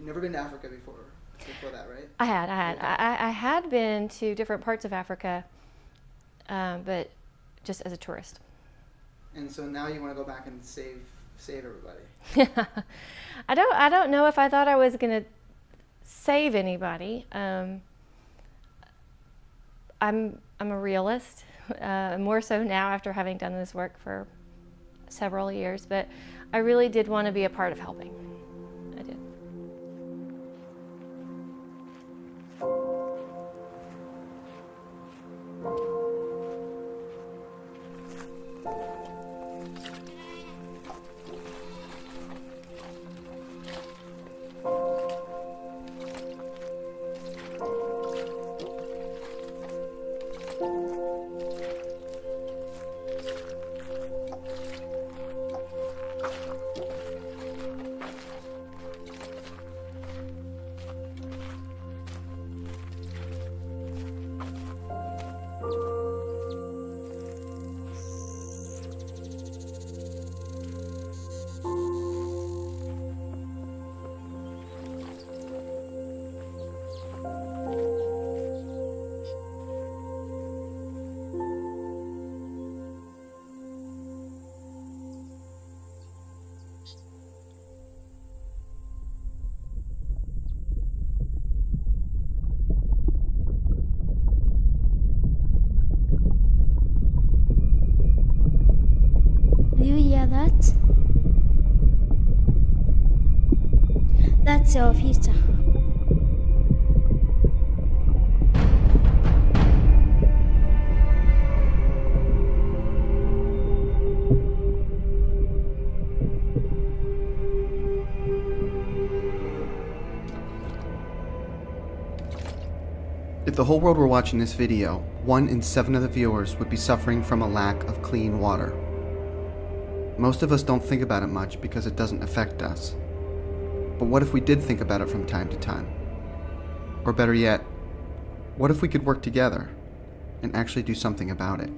never been to Africa before that, right? I had been to different parts of Africa, but just as a tourist. And so now you want to go back and save everybody. I don't know if I thought I was going to save anybody. I'm a realist, more so now after having done this work for several years, but I really did want to be a part of helping. I did. Do you hear that? That's our future. If the whole world were watching this video, 1 in 7 of the viewers would be suffering from a lack of clean water. Most of us don't think about it much because it doesn't affect us. But what if we did think about it from time to time? Or better yet, what if we could work together and actually do something about it?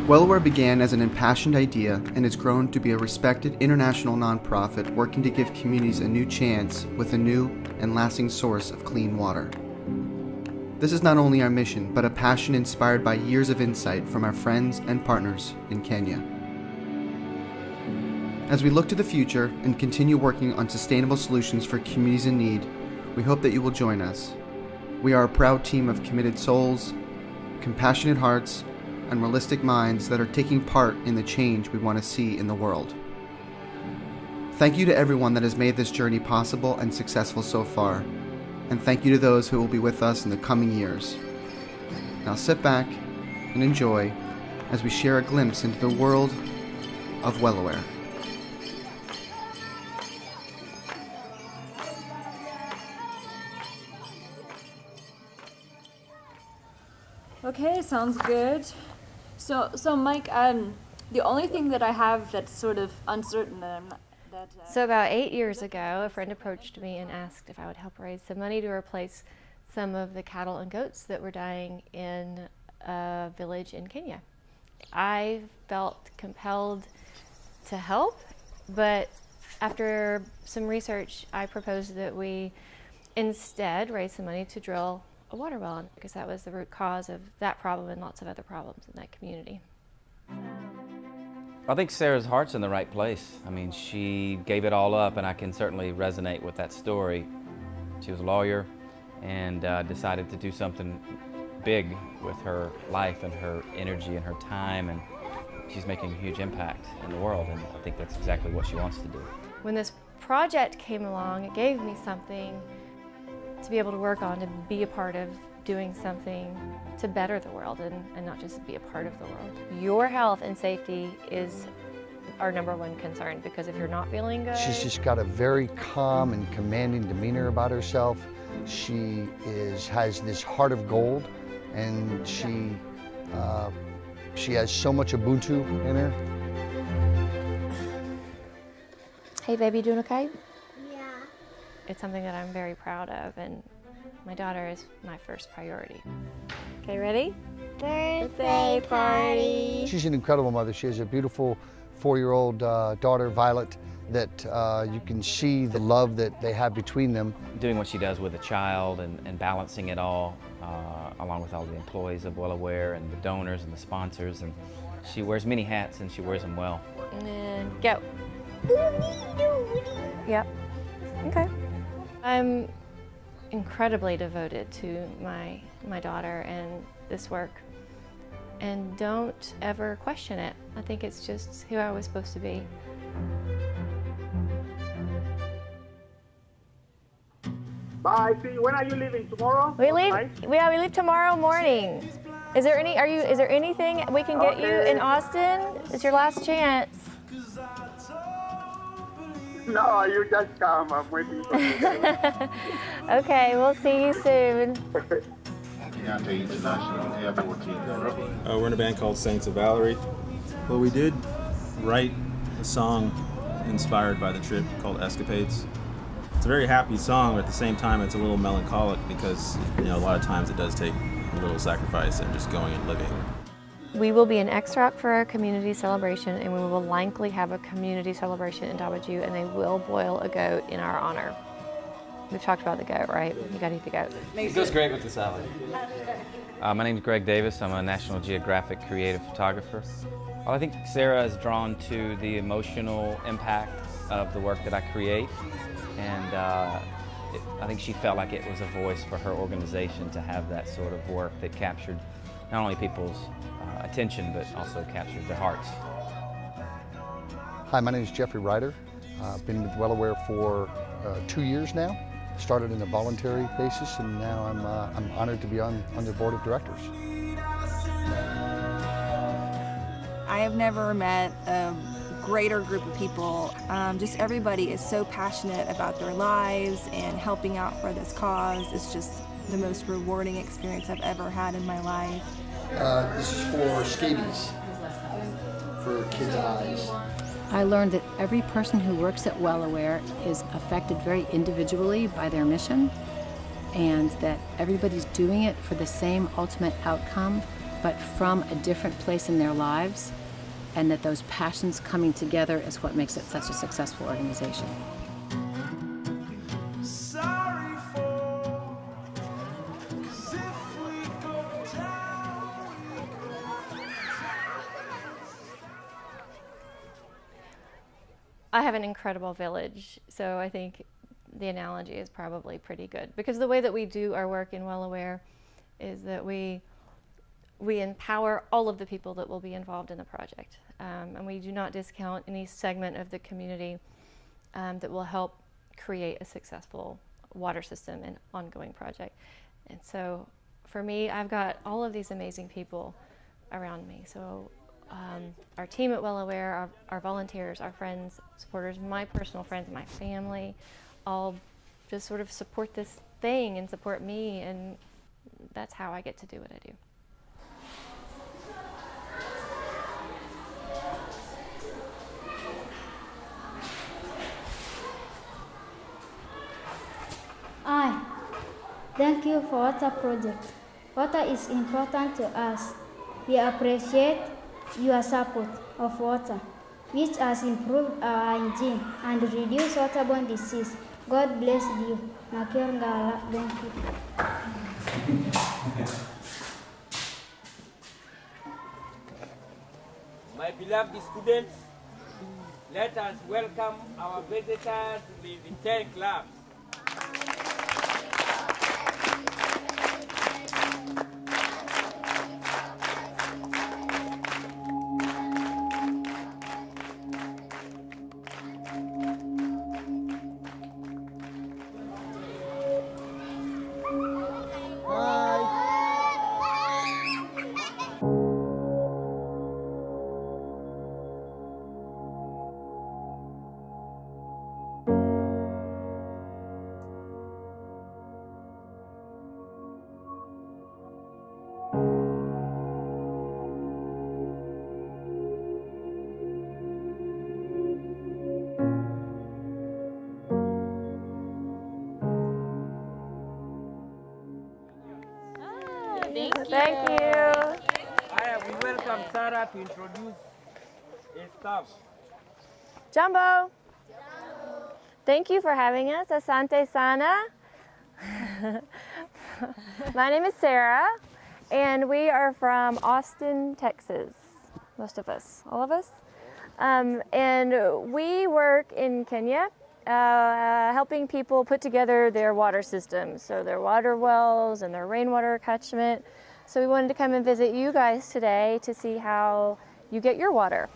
Wellaware began as an impassioned idea and has grown to be a respected international nonprofit working to give communities a new chance with a new and lasting source of clean water. This is not only our mission, but a passion inspired by years of insight from our friends and partners in Kenya. As we look to the future and continue working on sustainable solutions for communities in need, we hope that you will join us. We are a proud team of committed souls, compassionate hearts, and realistic minds that are taking part in the change we want to see in the world. Thank you to everyone that has made this journey possible and successful so far, and thank you to those who will be with us in the coming years. Now sit back and enjoy as we share a glimpse into the world of Wellaware. Okay, sounds good. So Mike, the only thing that I have that's sort of uncertain that I'm not, So about 8 years ago, a friend approached me and asked if I would help raise some money to replace some of the cattle and goats that were dying in a village in Kenya. I felt compelled to help, but after some research, I proposed that we instead raise some money to drill a water well, because that was the root cause of that problem and lots of other problems in that community. I think Sarah's heart's in the right place. I mean, she gave it all up, and I can certainly resonate with that story. She was a lawyer and decided to do something big with her life and her energy and her time, and she's making a huge impact in the world, and I think that's exactly what she wants to do. When this project came along, it gave me something to be able to work on, to be a part of doing something to better the world and not just be a part of the world. Your health and safety is our #1 concern, because if you're not feeling good... She's just got a very calm and commanding demeanor about herself. She has this heart of gold, and she has so much Ubuntu in her. Hey baby, doing okay? Yeah. it's something that I'm very proud of, and my daughter is my first priority. Okay, ready? Birthday party! She's an incredible mother. She has a beautiful 4-year-old daughter, Violet, that you can see the love that they have between them. Doing what she does with a child and balancing it all, along with all the employees of Well Aware and the donors and the sponsors. And she wears many hats and she wears them well. And go. Yep. Okay. I'm incredibly devoted to my daughter and this work, and don't ever question it. I think it's just who I was supposed to be. Bye. See, when are you leaving? Tomorrow? We leave. Night? Yeah, we leave tomorrow morning. Is there anything we can get you in Austin? It's your last chance. No, you just come. I'm waiting for you. Okay, we'll see you soon. Keontae International Airport team. We're in a band called Saints of Valerie. Well, we did write a song inspired by the trip called Escapades. It's a very happy song, but at the same time it's a little melancholic because, you know, a lot of times it does take a little sacrifice and just going and living. We will be in X-Rock for our community celebration, and we will likely have a community celebration in Dabaju, and they will boil a goat in our honor. We've talked about the goat, right? You gotta eat the goat. It goes great with the salad. My name is Greg Davis. I'm a National Geographic creative photographer. Well, I think Sarah is drawn to the emotional impact of the work that I create, and I think she felt like it was a voice for her organization to have that sort of work that captured not only people's attention, but also captured their hearts. Hi, my name is Jeffrey Ryder. I've been with Well Aware for 2 years now. Started in a voluntary basis, and now I'm honored to be on their board of directors. I have never met a greater group of people. Just everybody is so passionate about their lives and helping out for this cause. It's just the most rewarding experience I've ever had in my life. This is for scabies, for kids' eyes. I learned that every person who works at Well Aware is affected very individually by their mission, and that everybody's doing it for the same ultimate outcome, but from a different place in their lives, and that those passions coming together is what makes it such a successful organization. I have an incredible village, so I think the analogy is probably pretty good, because the way that we do our work in Well Aware is that we empower all of the people that will be involved in the project, and we do not discount any segment of the community that will help create a successful water system and ongoing project. And so for me, I've got all of these amazing people around me. So our team at Well Aware, our volunteers, our friends, supporters, my personal friends, my family, all just sort of support this thing and support me, and that's how I get to do what I do. Thank you for Water Project. Water is important to us. We appreciate your support of water, which has improved our hygiene and reduced waterborne disease. God bless you. Nakir Ngala, thank you. My beloved students, let us welcome our visitors to the Vintel Club. Thank you. We welcome Sarah to introduce his staff. Jumbo. Thank you for having us. Asante Sana. My name is Sarah, and we are from Austin, Texas. Most of us, all of us. And we work in Kenya, helping people put together their water systems, so their water wells and their rainwater catchment. So we wanted to come and visit you guys today to see how you get your water.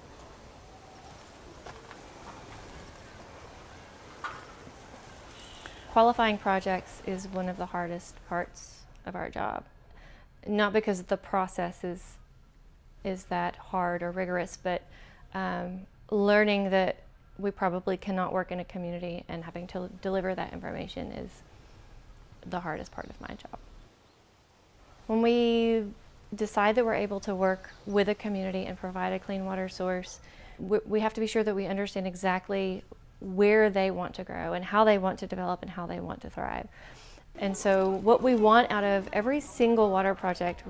Qualifying projects is one of the hardest parts of our job. Not because the process is that hard or rigorous, but learning that we probably cannot work in a community and having to deliver that information is the hardest part of my job. When we decide that we're able to work with a community and provide a clean water source, we have to be sure that we understand exactly where they want to grow and how they want to develop and how they want to thrive. And so what we want out of every single water project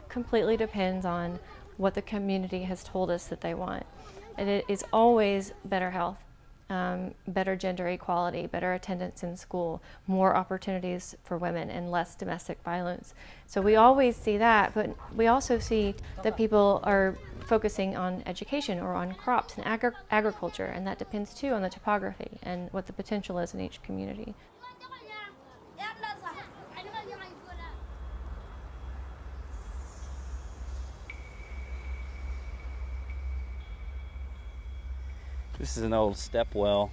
completely depends on what the community has told us that they want. And it is always better health, better gender equality, better attendance in school, more opportunities for women, and less domestic violence. So we always see that, but we also see that people are focusing on education or on crops and agriculture, and that depends too on the topography and what the potential is in each community. This is an old step well,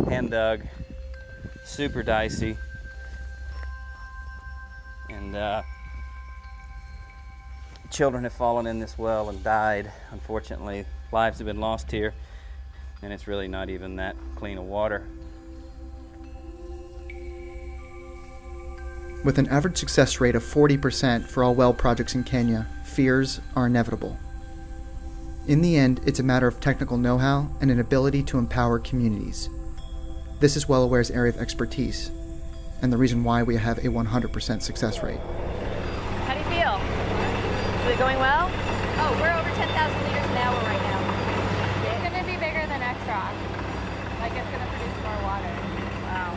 hand dug, super dicey, and children have fallen in this well and died. Unfortunately, lives have been lost here, and it's really not even that clean of water. With an average success rate of 40% for all well projects in Kenya, fears are inevitable. In the end, it's a matter of technical know-how and an ability to empower communities. This is WellAware's area of expertise, and the reason why we have a 100% success rate. How do you feel? Is it going well? Oh, we're over 10,000 liters an hour right now. It's going to be bigger than Extron. Like, it's going to produce more water. Wow.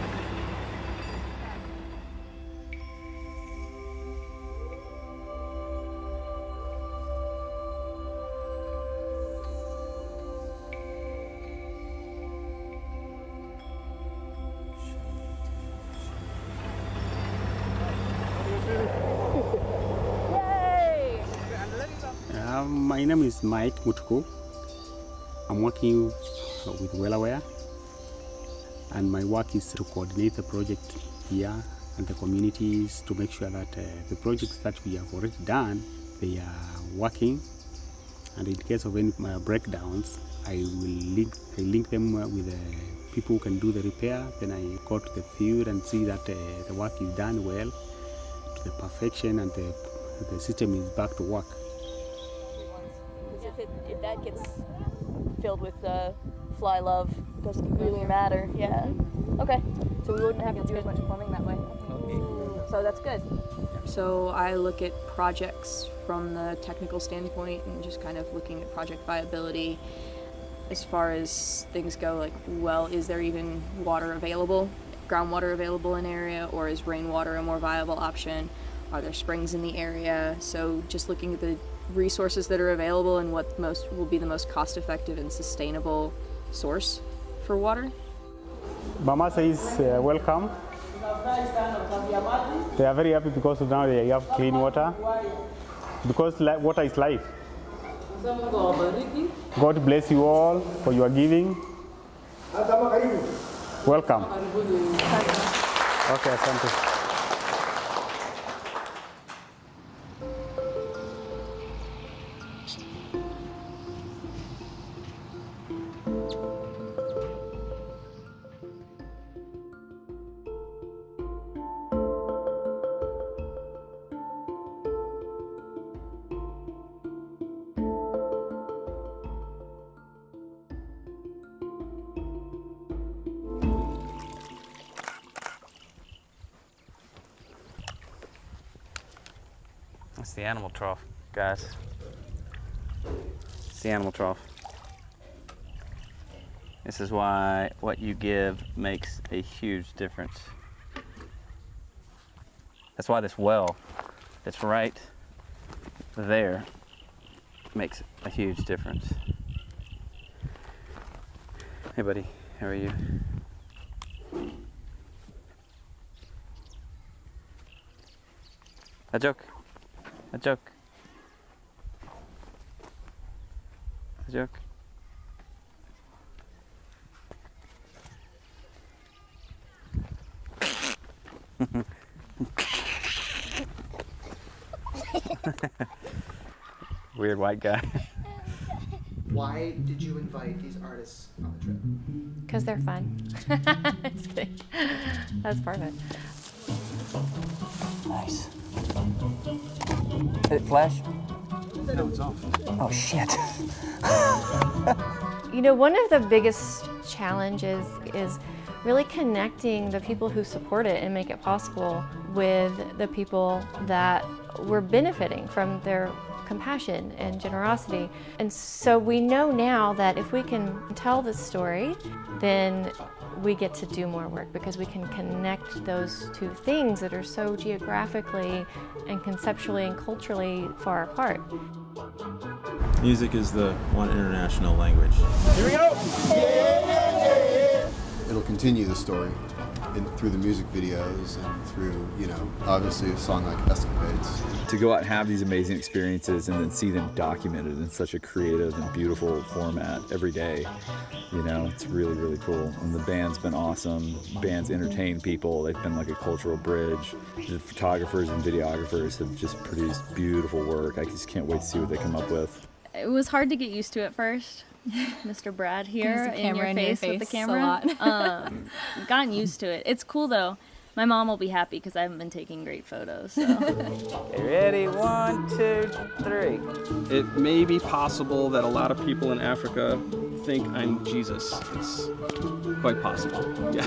My name is Mike Mutuku. I'm working with WellAware, and my work is to coordinate the project here and the communities to make sure that the projects that we have already done, they are working, and in case of any breakdowns, I link them with the people who can do the repair. Then I go to the field and see that the work is done well to the perfection, and the system is back to work. If that gets filled with fly love, doesn't really matter. Yeah. Okay. So we wouldn't have to do as much plumbing that way. So that's good. So I look at projects from the technical standpoint and just kind of looking at project viability as far as things go, like, well, is there even water available, groundwater available in area, or is rainwater a more viable option? Are there springs in the area? So just looking at the resources that are available and what will be the most cost-effective and sustainable source for water. Bama says welcome. They are very happy because now they have clean water. Because water is life. God bless you all for your giving. Welcome. Okay, asante. the animal trough, guys. It's the animal trough. This is why what you give makes a huge difference. That's why this well that's right there makes a huge difference. Hey buddy, how are you? A joke. A joke. A joke. Weird white guy. Why did you invite these artists on the trip? Because they're fun. Just kidding. That's part of it. Nice. Did it flash? No, it's off. Oh shit. You know, one of the biggest challenges is really connecting the people who support it and make it possible with the people that were benefiting from their compassion and generosity. And so we know now that if we can tell this story, then we get to do more work because we can connect those two things that are so geographically and conceptually and culturally far apart. Music is the one international language. Here we go. It'll continue the story through the music videos and through, obviously a song like Escapades. To go out and have these amazing experiences and then see them documented in such a creative and beautiful format every day, it's really, really cool. And the band's been awesome. Bands entertain people. They've been like a cultural bridge. The photographers and videographers have just produced beautiful work. I just can't wait to see what they come up with. It was hard to get used to at first. Mr. Brad here in your face with the camera. Gotten used to it. It's cool though. My mom will be happy because I haven't been taking great photos. So. Okay, ready? 1, 2, 3. It may be possible that a lot of people in Africa think I'm Jesus. It's quite possible. Yeah.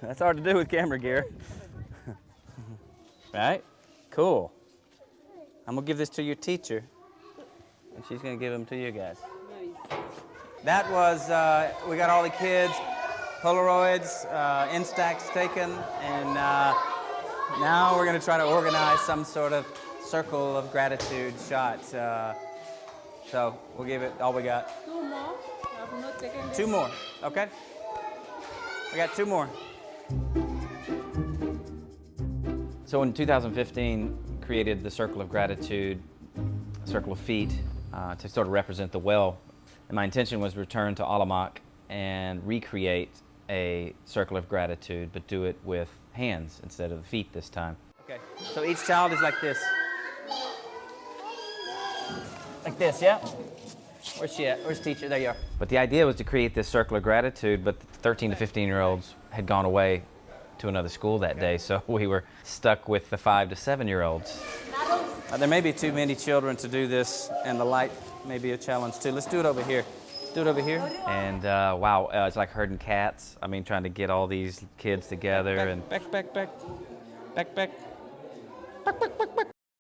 That's hard to do with camera gear. Right? Cool. I'm gonna give this to your teacher, and she's gonna give them to you guys. That was, we got all the kids, Polaroids, Instax taken, and now we're gonna try to organize some sort of circle of gratitude shot. So we'll give it all we got. 2 more. I've not taken 2 more, okay? We got 2 more. So in 2015, created the Circle of Gratitude, Circle of Feet, to sort of represent the well. And my intention was to return to Allamak and recreate a Circle of Gratitude, but do it with hands instead of feet this time. Okay, so each child is like this. Like this, yeah? Where's she at? Where's teacher? There you are. But the idea was to create this Circle of Gratitude, but the 13 to 15-year-olds had gone away to another school that day, so we were stuck with the 5 to 7-year-olds. There may be too many children to do this, and the light may be a challenge too. Let's do it over here. Let's do it over here. And wow, it's like herding cats. I mean, trying to get all these kids together and back.